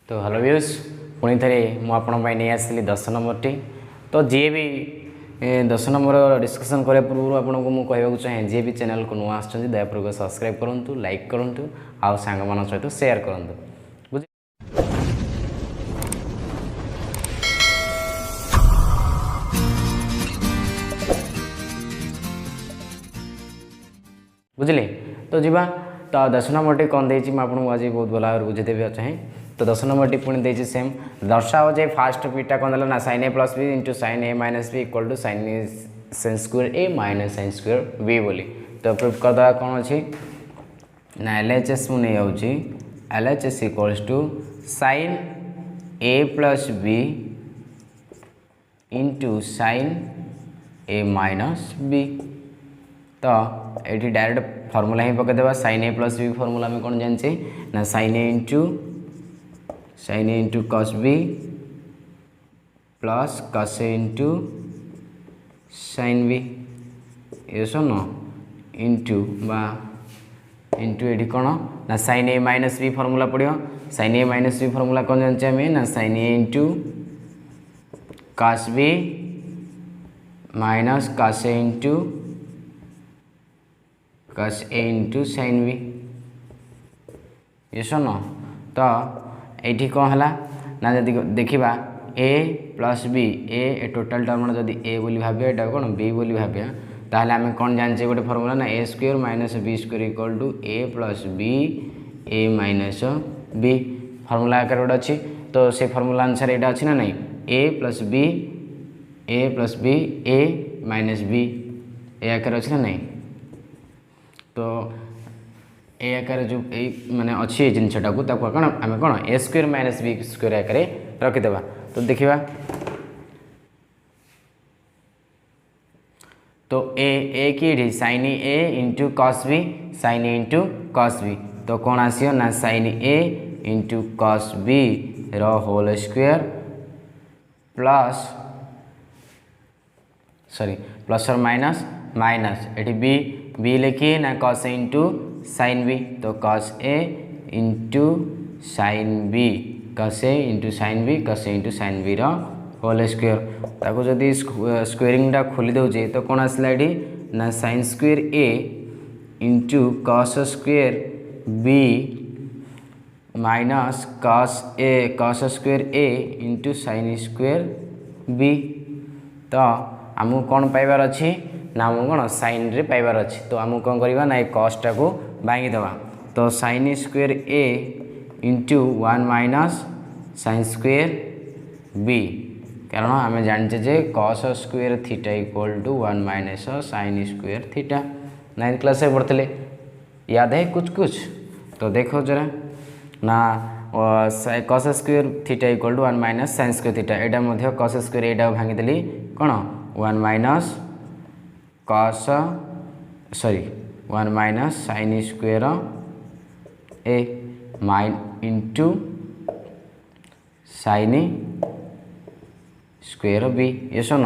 तो hello viewers पुणी थे मुझे नहीं आसली 10 नंबर टी। तो जी भी 10 नंबर डिस्कसन करने पूर्व आपको मुझे कहूँ चाहे जी भी चैनल को नुआ आसुँच दयापूर्वक सब्सक्राइब करूँ, लाइक करूँ, आउ सांग मान सहित शेयर करूँ। बुझे तो जीवा तो 10 नंबर टी कौन देती मुझे आज बहुत भल भाव बुझेदेवी चाहे। तो 10 नंबर टी पुणी देती सेम दर्शाओ जे फास्ट बीटा कौन देला ना sin a plus B into sin a minus B equal to sin square a minus sin square b बोली। तो प्रूफ करदे कौन अच्छी ना LHS मुझे जाऊँगी LHS equals to sin a plus B into sin a minus B. तो ये डायरेक्ट फॉर्मूला ही पकईदेवा sin a plus B formula में कौन जाने ना sin a into cos b plus cos a into sin b ये सुन इंटू ये कौन ना sin a minus B formula पड़ो। sin a minus B formula कौन जाने आम ना sin a into cos b minus cos a into sin b ये सुन। तो ये कौन है ना जदि देखा a प्लस बी ए टोटाल टर्म जदि a बोली भाविया एटा कौन b बोली भाविया ताहले आम कौन जाने गोटे फॉर्मूला ना a square minus b square equal to a plus B a minus b formula आकार गोटे अच्छी। तो से फॉर्मूला अनुसार यहाँ अच्छी ना नहीं a plus B a minus b ए आकार अच्छी ना नहीं। तो ए आकार जो माने अच्छी जिनटा को कौन आम कौन A square minus B square आकार रखिदेवा। तो देखा तो ए कि sin a into cos b sin a into cos b तो कौन आसो ना sin a into cos b whole square plus plus और माइनस माइनस ये b लिखिए ना cos a into sin b तो cos a into sin b cos a into sin b cos a into sin b whole square ताको जदि स्क्वेयरिंगटा खोली दौचे तो कौन आसला ये ना sin square a into cos square b minus cos square a into sin square b। तो आमको कौन पाइबार अच्छी ना आमको कौन साइन रे पाइबार अच्छी। तो आमको कौन करवा ना कॉस्टा को भांगीदवा। तो sin square a into 1 minus sin square b कारण आम जाने जे cos square theta equal to 1 minus sin square theta 9th class में पढ़ते याद है कुछ। तो देखो जरा ना cos square theta equal to 1 minus sin square theta यहाँ cos स्क्वायर यहाँ भांगीदेली कौन 1 minus sin square a into sin square b ये सुन।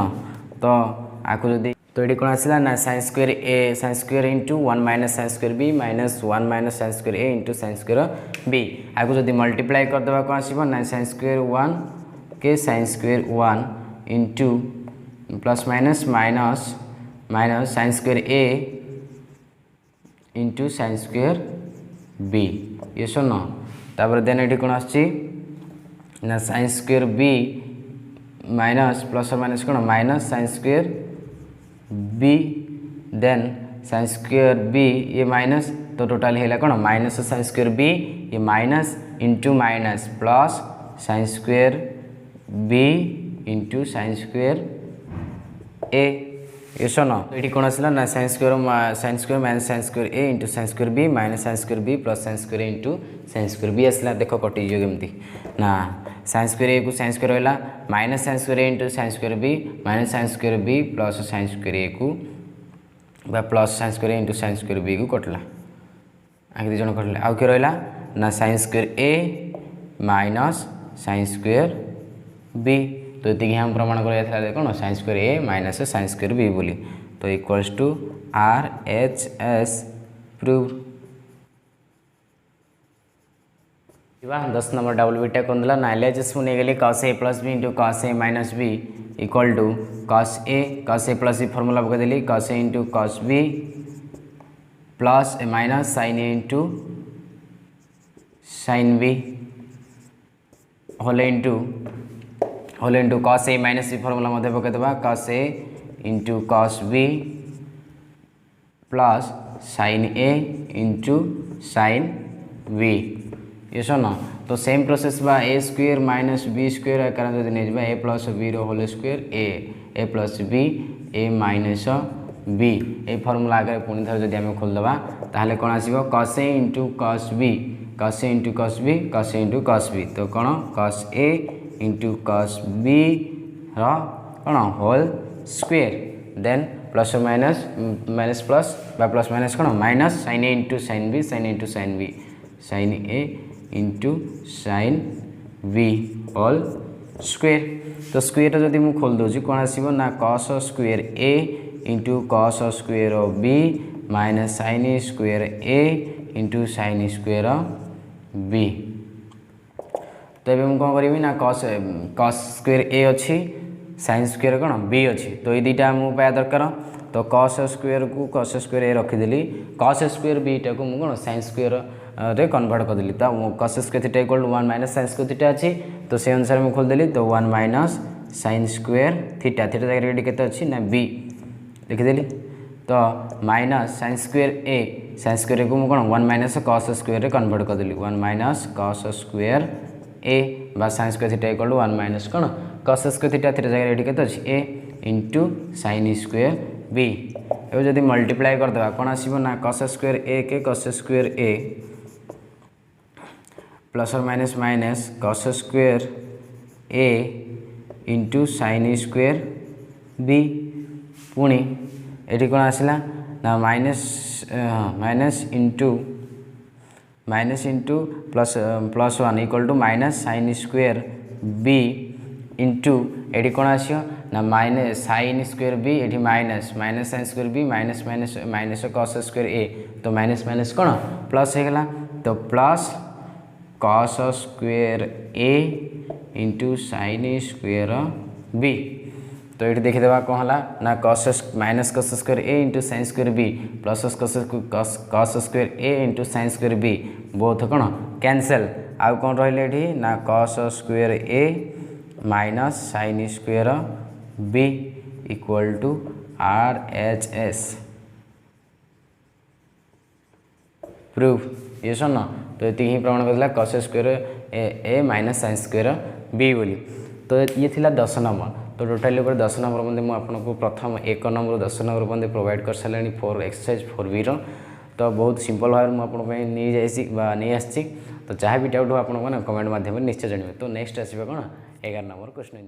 तो आपको जदि तो ये कौन आसला ना sin square into 1 minus sin square b minus 1 minus sin square a into sin square b आपको जदि मल्टीप्लाई करदे कौन आसो ना sin स्क्वायर 1 के sin square 1 into plus minus minus sin square a into sin square b ये सुन। तापर then ये कौन आसची ना sin square b minus plus और माइनस कौन minus sin square b then sin square b ये माइनस तो टोटाल है कौन माइनस sin स्क्वायर b ये minus into minus plus sin square b into sin square a ये सुन। तो ये कौन आसला ना sin स्क्वायर minus sin square a into sin square b minus sin square b plus sin square into sin square b आसला। देख कटि गमती ना sin स्क्वायर a को sin स्क्वायर है minus sin square a into sin square b minus sin square b plus sin square a को plus sin square a into sin square b को कटला आगे दीज कटले आउ कि रहा ना sin square a minus sin square b। तो ये हम प्रमाण कर कौन sin square a minus sin square b बोली। तो equals to RHS prove. 10 number double beta कौन दिला ना एलएचएस में नहीं cos a plus B into cos a minus B equal to cos a plus B formula पकईदेली cos a into cos b plus minus sin a into sin b whole into cos a minus B formula मध्य पकईदेवा cos a into cos b plus sin a into sin b ये सुन तो same process बा A square minus B square कारण जब नहीं A plus B whole square A plus B A minus B A formula आगे पुणी थर जब आम खोलदेवा ताहले कौन आसो cos a into cos b cos a into cos b cos a into cos b तो कौन cos a into cos b कौन whole square then plus minus minus plus plus minus कौन minus sin a into sin b sin a into sin b sin a into sin b whole square तो square जदि मुझे खोल दूसरी कौन आसो ना cos square a into cos square b minus sin square a into sin square b तो ये मुझे कौन करी ना cos स्क्वेयर a अच्छी sin स्क्वेयर कौन b अच्छी तो ये दुटा मुझे पाया दरकार तो cos स्क्वेयर को cos स्क्वेयर a रखीदेली cos स्क्वेयर b टा को मुझे कौन sin स्क्वेयर रे कन्वर्ट करदेली तो cos square theta equal to 1 minus sin square theta अच्छी तो से अनुसार मुझे खोलदेली तो 1 minus sin square theta theta जगह ये केते अच्छी ना b लिखिदेली तो माइनस sin स्क्वेयर को मुझे कौन 1 माइनस cos स्क्वेयर रे कन्वर्ट करदेली 1 माइनस cos स्क्वेयर a बा sin square theta equal to 1 minus कौन cos स्क्वेयर थीटा थीटा जगह ये केते अच्छी a into sin square b एवं जब मल्टीप्लाई करदे कौन आसो ना cos स्क्वेयर a के cos स्क्वेयर a प्लस और minus minus cos square a into sin square b पुणी ये कौन आसला ना minus minus into plus plus 1 equal to minus sin square b into ये कौन आसो ना माइनस sin स्क्वेयर b ये minus minus sin square b minus minus minus cos square a तो माइनस माइनस कौन प्लस होगा तो plus cos square a into sin square b तो ये देखीदे कौन है ना minus cos square a into sin square b plus cos square a into sin square b both कौन कैंसल आउ कौन रही ना cos square a minus sin square b equal to RHS proof ये सुन तो ये ही प्रमाण करता cos square a minus sin square b बोली तो ये थिला 10 नंबर तो टोटाली 10 नंबर बंदे मुझे आपको प्रथम 1 नंबर 10 नंबर बंदे प्रोवाइड कर सारे फॉर एक्सरसाइज 4B तो बहुत सिंपल भाव मुझे नहीं आसी तो जहाँ भी डाउट हो आप कमेंट माध्यम निश्चय जानवे तो नेक्स्ट आसवा कौन 11 नंबर क्वेश्चन